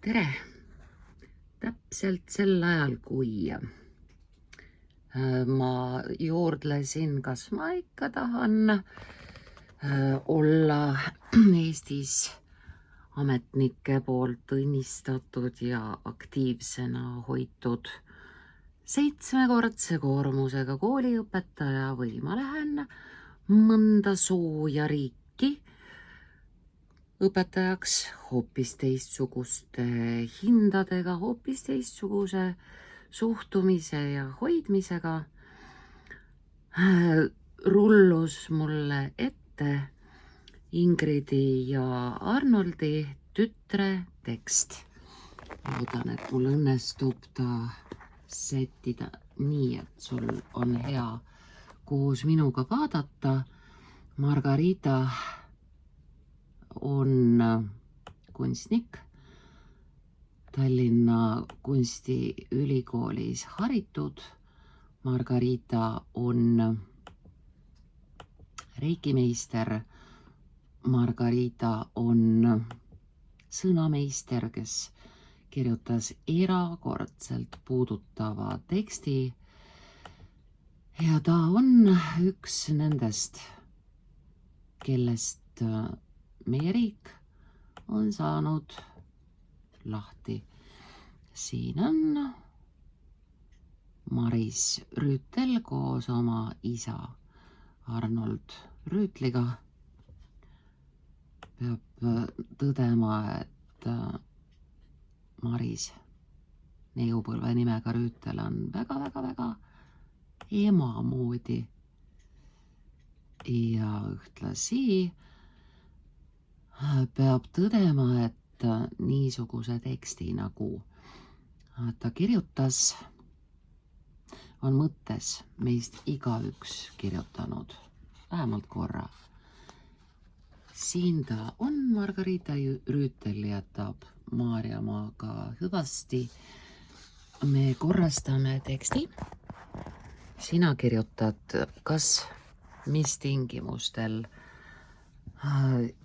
Tere! Täpselt sel ajal, kui ma juurdlesin, kas ma ikka tahan olla Eestis ametnike poolt õnnistatud ja aktiivsena hoitud 7-kordse koormusega kooliõpetaja või ma lähen mõnda sooja riiki õpetajaks hoopis teistsuguste hindadega, hoopis teistsuguse suhtumise ja hoidmisega, rullus mulle ette Ingridi ja Arnoldi tütre tekst. Loodan, et mul õnnestub ta sättida nii, et sul on hea koos minuga vaadata. Margarita on kunstnik, Tallinna Kunstiülikoolis haritud. Margarita on reikimeister. Margarita on sõnameister, kes kirjutas erakordselt puudutava teksti. Ja ta on üks nendest, kellest meie riik on saanud lahti. Siin on Maris Rüütel koos oma isa Arnold Rüütliga. Peab tõdema, et Maris neiupõlve nimega Rüütel on väga ema moodi. Ja ühtlasi peab tõdema, et niisuguse teksti, nagu ta kirjutas, on mõttes meist igaüks kirjutanud, vähemalt korra. Siin ta on, Margarita Rüütel jätab Maarjamaaga hüvasti. Me korrastame teksti. Sina kirjutad, kas, mis tingimustel,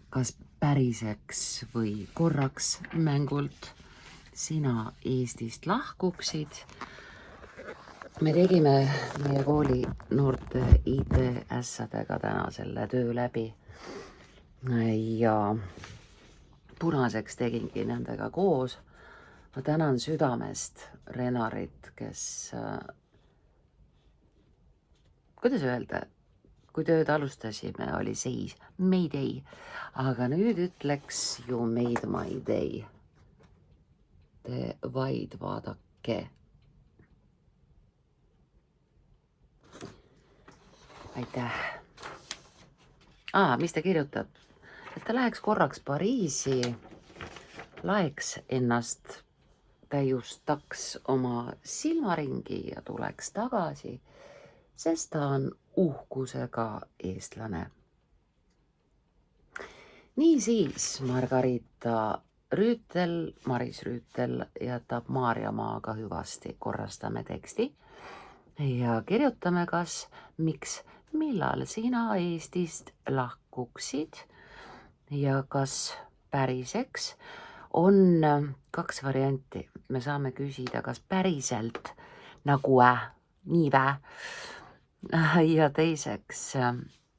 kas päriseks või korraks mängult sina Eestist lahkuksid. Me tegime meie kooli noorte IT-ässadega täna selle töö läbi ja punaseks tegingi nendega koos. Ma tänan südamest Renarit, kes, kuidas öelda, kui tööd alustasime, oli seis Mayday, aga nüüd ütleks ju made my day. Te vaid vaadake. Aitäh. Mis ta kirjutab? Et ta läheks korraks Pariisi, laeks ennast, täiustaks oma silmaringi ja tuleks tagasi, sest ta on uhkusega eestlane. Niisiis Margarita Rüütel, Maris Rüütel jätab Maarjamaaga hüvasti. Korrastame teksti ja kirjutame, kas, miks, millal sina Eestist lahkuksid ja kas päriseks. On 2 varianti. Me saame küsida, kas päriselt nagu nii ja teiseks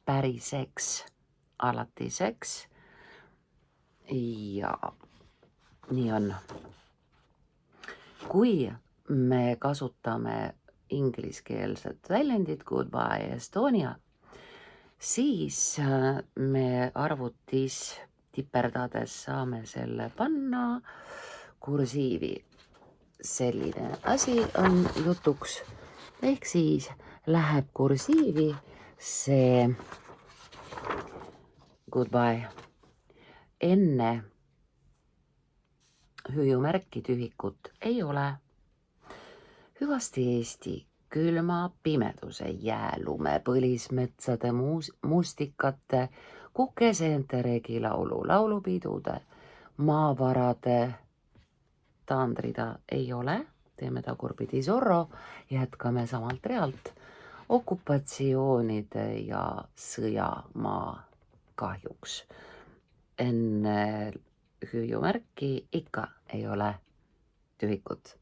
päriseks, alatiseks. Ja nii on. Kui me kasutame ingliskeelset väljendit Goodbye Estonia, siis me arvutis tiperdades saame selle panna kursiivi. Selline asi on jutuks. Ehk siis läheb kursiivi see goodbye. Enne hüüumärki tühikut ei ole. Hüvasti Eesti, külma pimeduse, jäälume, põlismetsade, mustikate, kukeseente regilaulu, laulupidude, maavarade taandrida ei ole. Teeme tagurpidi Zorro, jätkame samalt realt. Okupatsioonide ja sõjamaa kahjuks. Enne hüüumärki ikka ei ole tühikut.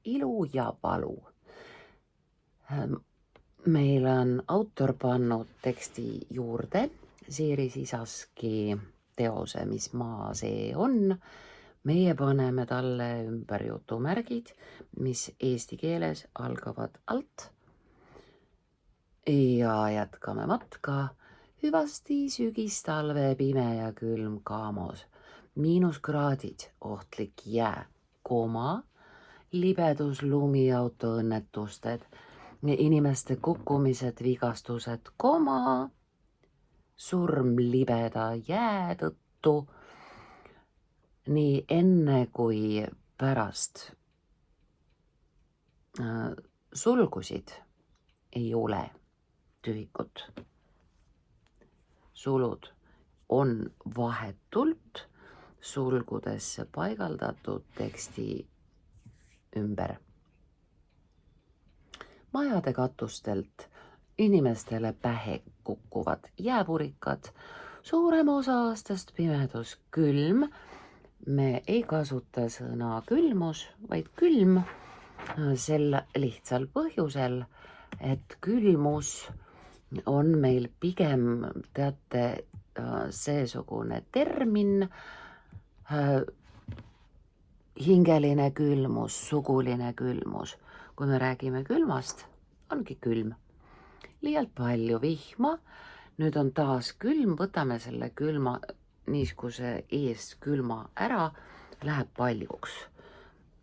Ilu ja valu. Meil on autor pannud teksti juurde, Siiri Sisaski teose, mis maa see on. Meie paneme talle ümber jutumärgid, mis eesti keeles algavad alt. Ja jätkame matka. Hüvasti sügistalve pime ja külm kaamos. Miinuskraadid, ohtlik jää, koma, libedus, lumi, autoõnnetused, inimeste kukkumised, vigastused, koma, surm libeda jää tõttu. Nii enne kui pärast sulgusid ei ole tühikut. Sulud on vahetult sulgudesse paigaldatud teksti ümber. Majade katustelt inimestele pähe kukkuvad jääpurikad, suurem osa aastast pimedus, külm. Me ei kasuta sõna külmus, vaid külm sel lihtsal põhjusel, et külmus on meil pigem, teate, seesugune termin, hingeline külmus, suguline külmus. Kui me räägime külmast, ongi külm. Liialt palju vihma, nüüd on taas külm, võtame selle külma niiskuse eest külma ära, läheb paljuks.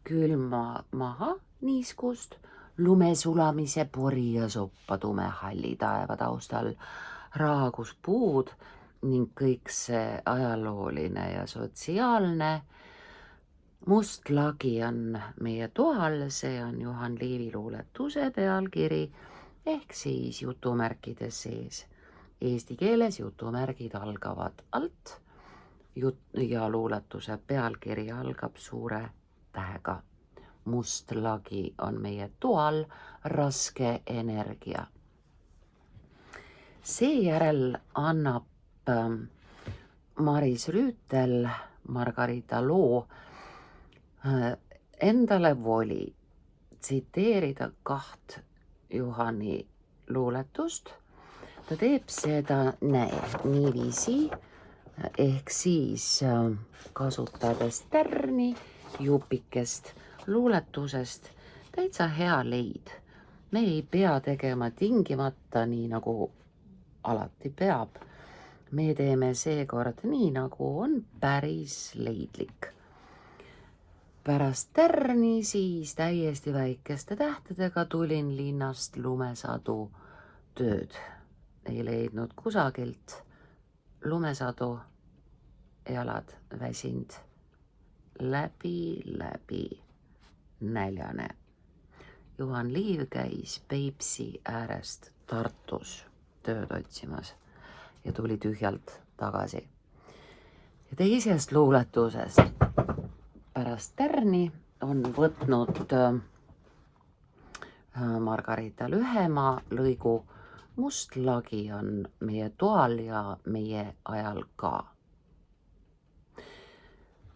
Külma maha niiskust, lumesulamise pori ja soppa tume halli taeva taustal, raagus puud ning kõik see ajalooline ja sotsiaalne. Must lagi on meie toal, see on Juhan Liivi luuletuse pealkiri ehk siis jutumärkides sees. Eesti keeles jutumärgid algavad alt ja luuletuse pealkiri algab suure tähega. Must lagi on meie toal, raske energia. Seejärel annab Maris Rüütel Margarita loo endale voli tsiteerida 2 Juhani luuletust. Ta teeb seda niiviisi, ehk siis kasutades tärni jupikest luuletusest. Täitsa hea leid. Me ei pea tegema tingimata nii, nagu alati peab. Me teeme seekord nii, nagu on päris leidlik. Pärast tärni siis täiesti väikeste tähtedega tulin linnast lumesadu tööd. Ei leidnud kusagilt lumesadu, jalad väsind, läbi näljane. Juhan Liiv käis Peipsi äärest Tartus tööd otsimas ja tuli tühjalt tagasi. Ja teisest luuletusest pärast tärni on võtnud Margarita lühema lõigu. Must lagi on meie toal ja meie ajal ka.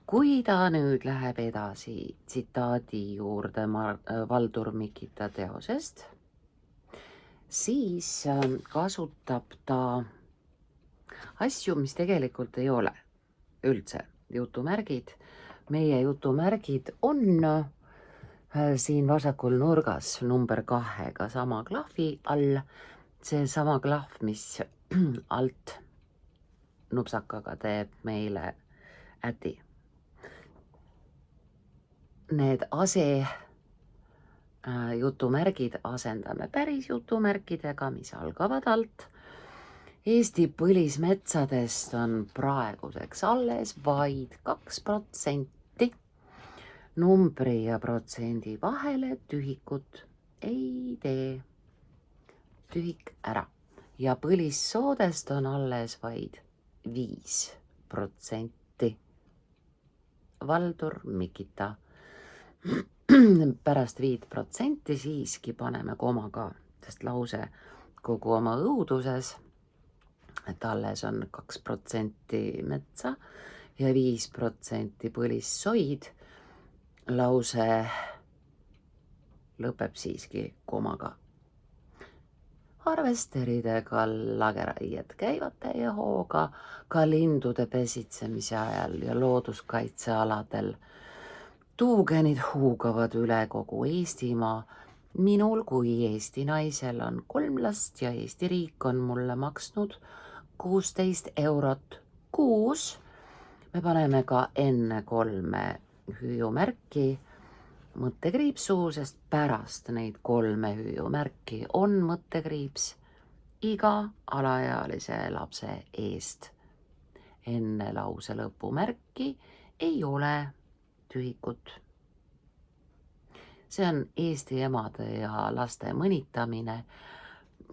Kui ta nüüd läheb edasi tsitaadi juurde Valdur Mikita teosest, siis kasutab ta asju, mis tegelikult ei ole üldse jutumärgid. Meie jutumärgid on siin vasakul nurgas number 2 sama klahvi all. See sama klahv, mis alt nupsakaga teeb meile äti. Need jutumärgid asendame päris jutumärkidega, mis algavad alt. Eesti põlismetsadest on praeguseks alles vaid 2%. Numbri ja protsendi vahele tühikut ei tee. Tühik ära. Ja põlissoodest on alles vaid 5%. Valdur Mikita. Pärast 5% siiski paneme komaga, sest lause kogu oma õuduses, et alles on 2% metsa ja 5% põlissoid. Lause lõpeb siiski komaga. Harvesteridega lageraied käivad täie hooga ka lindude pesitsemise ajal ja looduskaitsealadel. Tuugenid huugavad üle kogu Eestimaa. Minul kui Eesti naisel on 3 last ja Eesti riik on mulle maksnud 16 eurot kuus. Me paneme ka enne 3 hüüumärki mõttekriipsu, sest pärast neid 3 hüüumärki on mõttekriips iga alaealise lapse eest. Enne lause lõpumärki ei ole tühikut. See on Eesti emade ja laste mõnitamine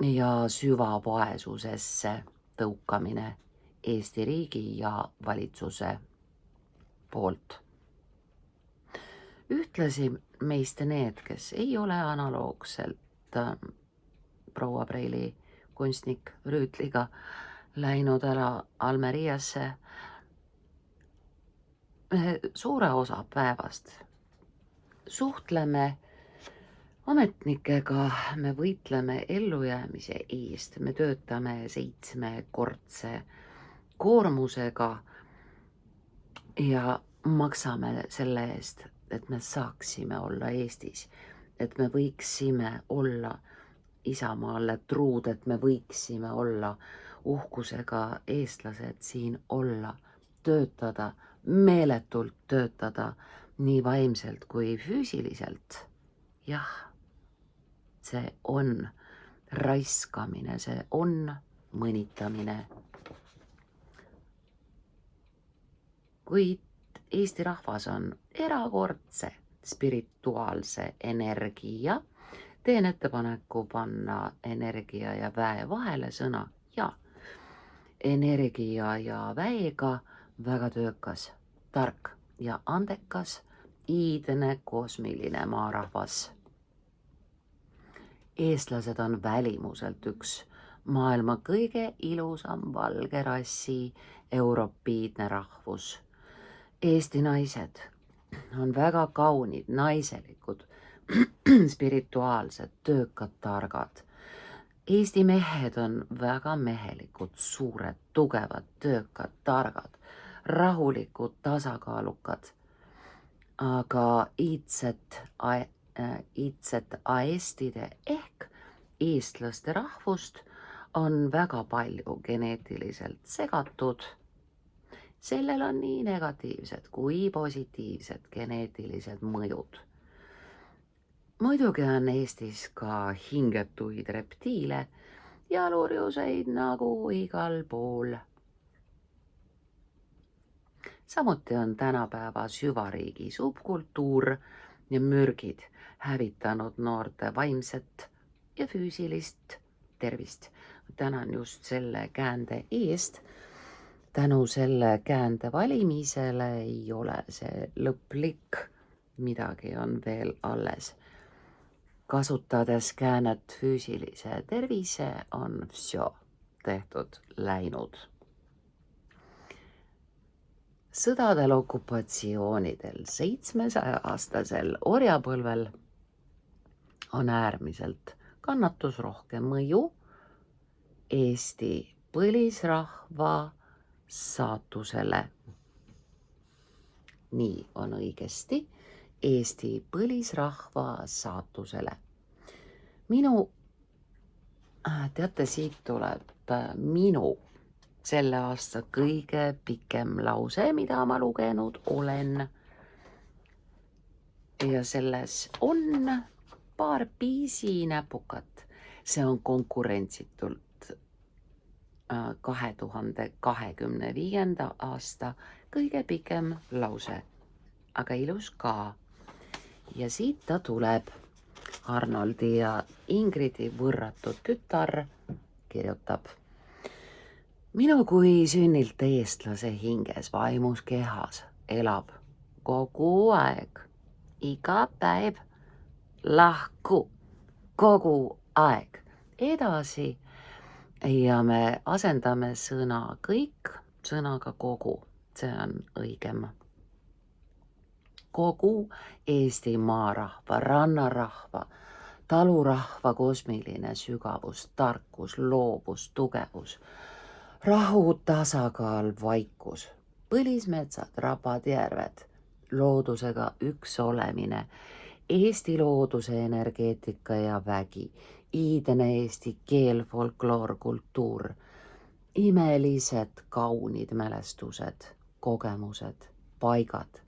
ja süvavaesusesse tõukamine Eesti riigi ja valitsuse poolt. Ühtlasi meist need, kes ei ole analoogselt proua Preili kunstnik Rüütliga läinud ära Almeriasse, suure osa päevast suhtleme ametnikega, me võitleme ellujäämise eest, me töötame 7-kordse koormusega ja maksame selle eest, et me saaksime olla Eestis, et me võiksime olla Isamaale truud, et me võiksime olla uhkusega eestlased siin olla, töötada, meeletult töötada, nii vaimselt kui füüsiliselt. Jah, see on raiskamine, see on mõnitamine. Kuid Eesti rahvas on erakordse spirituaalse energia. Teen ettepaneku panna energia ja väe vahele sõna ja. Energia ja väega väga töökas, tark ja andekas, iidne kosmiline maarahvas. Eestlased on välimuselt üks maailma kõige ilusam valge rassi europiidne rahvus. Eesti naised on väga kaunid, naiselikud, spirituaalsed, töökad, targad. Eesti mehed on väga mehelikud, suured, tugevad, töökad, targad, rahulikud, tasakaalukad. Aga iidset aestide ehk eestlaste rahvust on väga palju geneetiliselt segatud. Sellel on nii negatiivsed kui positiivsed geneetilised mõjud. Muidugi on Eestis ka hingetuid reptiile ja lurjuseid nagu igal pool. Samuti on tänapäeva süvariigi subkultuur ja mürgid hävitanud noorte vaimset ja füüsilist tervist. Tänan just selle käände eest. Tänu selle käände valimisele ei ole see lõplik, midagi on veel alles. Kasutades käänet füüsilise tervise on vsjo tehtud läinud. Sõdadel, okupatsioonidel, 700-aastasel orjapõlvel on äärmiselt kannatusrohke mõju Eesti põlisrahva saatusele. Nii on õigesti, Eesti põlisrahva saatusele. Teate, siit tuleb minu selle aasta kõige pikem lause, mida ma lugenud olen. Ja selles on paar piisinäpukat. See on konkurentsitult 2025. aasta kõige pikem lause, aga ilus ka. Ja siit ta tuleb. Arnoldi ja Ingridi võrratud tütar kirjutab. Minu kui sünnilt eestlase hinges, vaimus, kehas elab kogu aeg, iga päev, lahku, kogu aeg, edasi. Ja me asendame sõna kõik sõnaga kogu. see on õigem. Kogu Eesti maarahva, rannarahva, talurahva kosmiline sügavus, tarkus, loovus, tugevus, rahu, tasakaal, vaikus, põlismetsad, rabad, järved, loodusega üks olemine, Eesti looduse energeetika ja vägi, iidne eesti keel, folkloor, kultuur, imelised, kaunid mälestused, kogemused, paigad,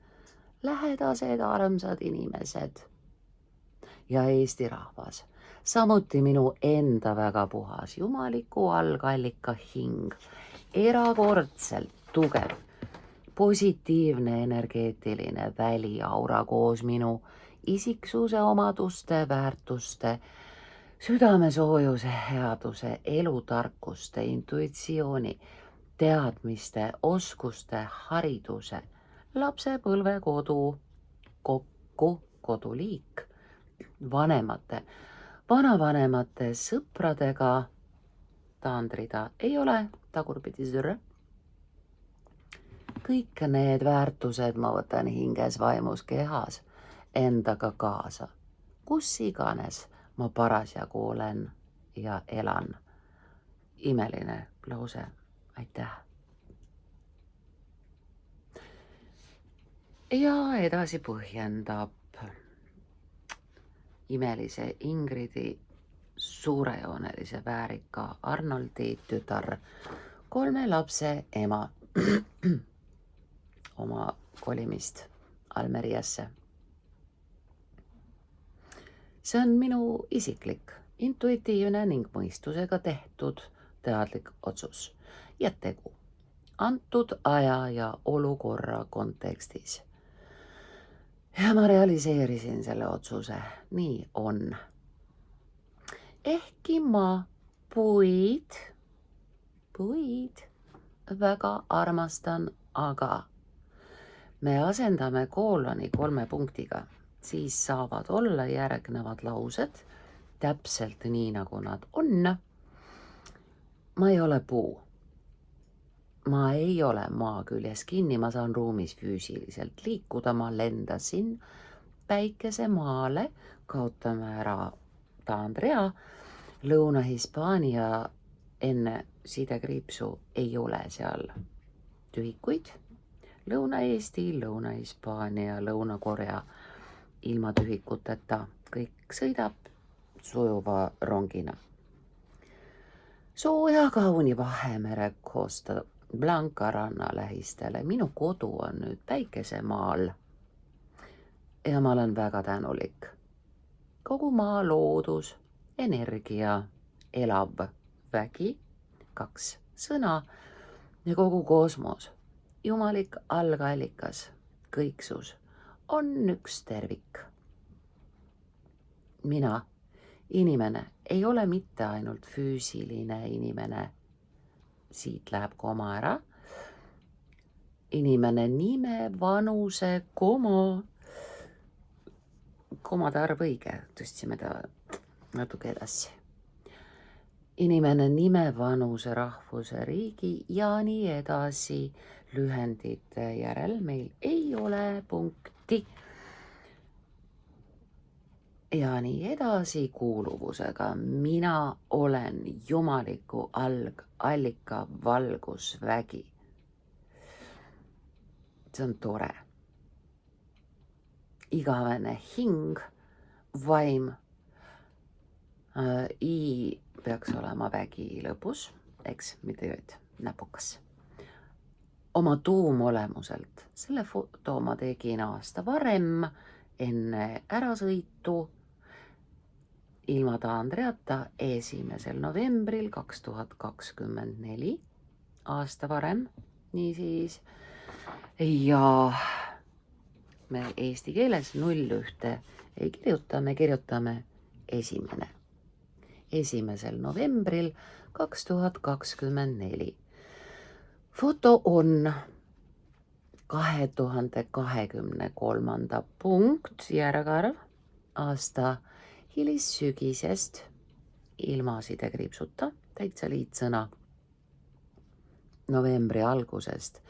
lähedased, armsad inimesed ja Eesti rahvas, samuti minu enda väga puhas jumaliku algallika hing, erakordselt tugev, positiivne energeetiline väliaura koos minu isiksuse omaduste, väärtuste, südamesoojuse, headuse, elutarkuste, intuitsiooni, teadmiste, oskuste, hariduse, lapsepõlve kodu, kokku koduliik, vanemate, vanavanemate, sõpradega, taandrida ei ole, tagurpidi sõrre. Kõik need väärtused ma võtan hinges, vaimus, kehas endaga kaasa, kus iganes ma parasjagu olen ja elan. Imeline lause, aitäh. Ja edasi põhjendab imelise Ingridi suurejoonelise väärika Arnoldi tütar, 3 lapse ema oma kolimist Almeriasse. See on minu isiklik, intuitiivne ning mõistusega tehtud teadlik otsus ja tegu antud aja ja olukorra kontekstis. Ja ma realiseerisin selle otsuse, nii on. Ehkki ma puid väga armastan, aga me asendame kooloni 3 punktiga, siis saavad olla järgnevad laused täpselt nii, nagu nad on. Ma ei ole puu. Ma ei ole maa küljes kinni, ma saan ruumis füüsiliselt liikuda, ma lendasin päikesemaale, kaotame ära taandrea, Lõuna-Hispaania enne sidekriipsu ei ole seal tühikuid, Lõuna-Eesti, Lõuna-Hispaania, Lõuna-Korea ilma tühikuteta, kõik sõidab sujuva rongina. Sooja kauni Vahemere Costa Blanca ranna lähistele, minu kodu on nüüd päikesemaal ja ma olen väga tänulik. Kogu maa loodus, energia, elav vägi, 2 sõna ja kogu kosmos, jumalik algallikas, kõiksus on üks tervik. Mina, inimene, ei ole mitte ainult füüsiline inimene, siit läheb koma ära, inimene nime, vanuse, komade arv õige, tõstsime ta natuke edasi. Inimene nime, vanuse, rahvuse, riigi ja nii edasi lühendite järel meil ei ole punkti. Ja nii edasi kuuluvusega, mina olen jumaliku allika valgusvägi. See on tore. Igavene hing, vaim, I peaks olema vägi lõpus, eks, mitte jööd, näpukas. Oma tuumolemuselt, selle foto ma tegin aasta varem, enne ärasõitu, ilma taandreata 1. novembril 2024, aasta varem, niisiis. Ja me eesti keeles 01 ei kirjuta, me kirjutame 1. novembril 2024. Foto on 2023. punkt, järgarv, aasta hilissügisest, ilma sidekriipsuta, täitsa liitsõna, novembri algusest,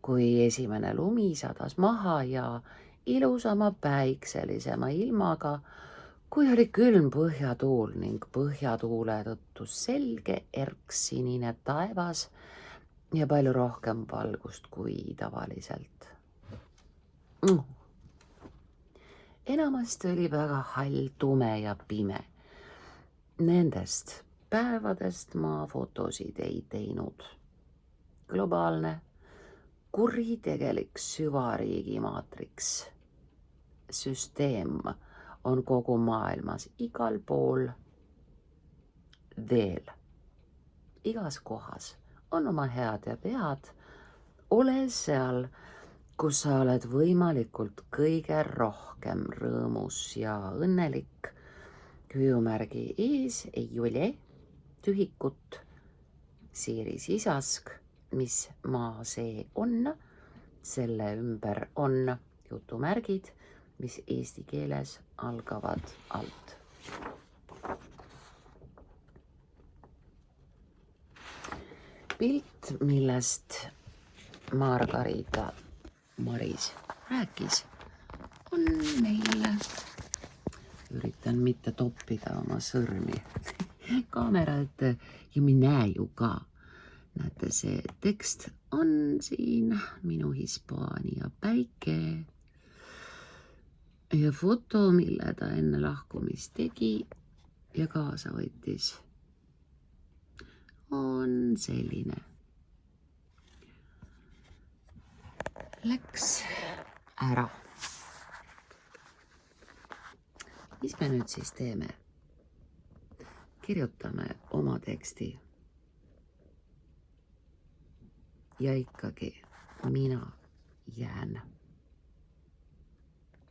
kui esimene lumi sadas maha ja ilusama päikselisema ilmaga, kui oli külm põhjatuul ning põhjatuule tõttu selge erksinine taevas ja palju rohkem valgust kui tavaliselt. Enamasti oli väga hall, tume ja pime. Nendest päevadest ma fotosid ei teinud. Globaalne, kuritegelik süvariigi maatriks. Süsteem on kogu maailmas igal pool veel. Igas kohas on oma head ja pead. Ole seal, kus sa oled võimalikult kõige rohkem rõõmus ja õnnelik. Hüüumärgi ees ei ole tühikut, siiri sisask, mis maa see on, selle ümber on jutumärgid, mis eesti keeles algavad alt. Pilt, millest Margarita Maris rääkis, on meil, üritan mitte toppida oma sõrmi kaamera ette ja me näe ju ka. Näete, see tekst on siin minu Hispaania päike ja foto, mille ta enne lahkumist tegi ja kaasa võttis, on selline. Läks ära. Mis me nüüd siis teeme? Kirjutame oma teksti. Ja ikkagi mina jään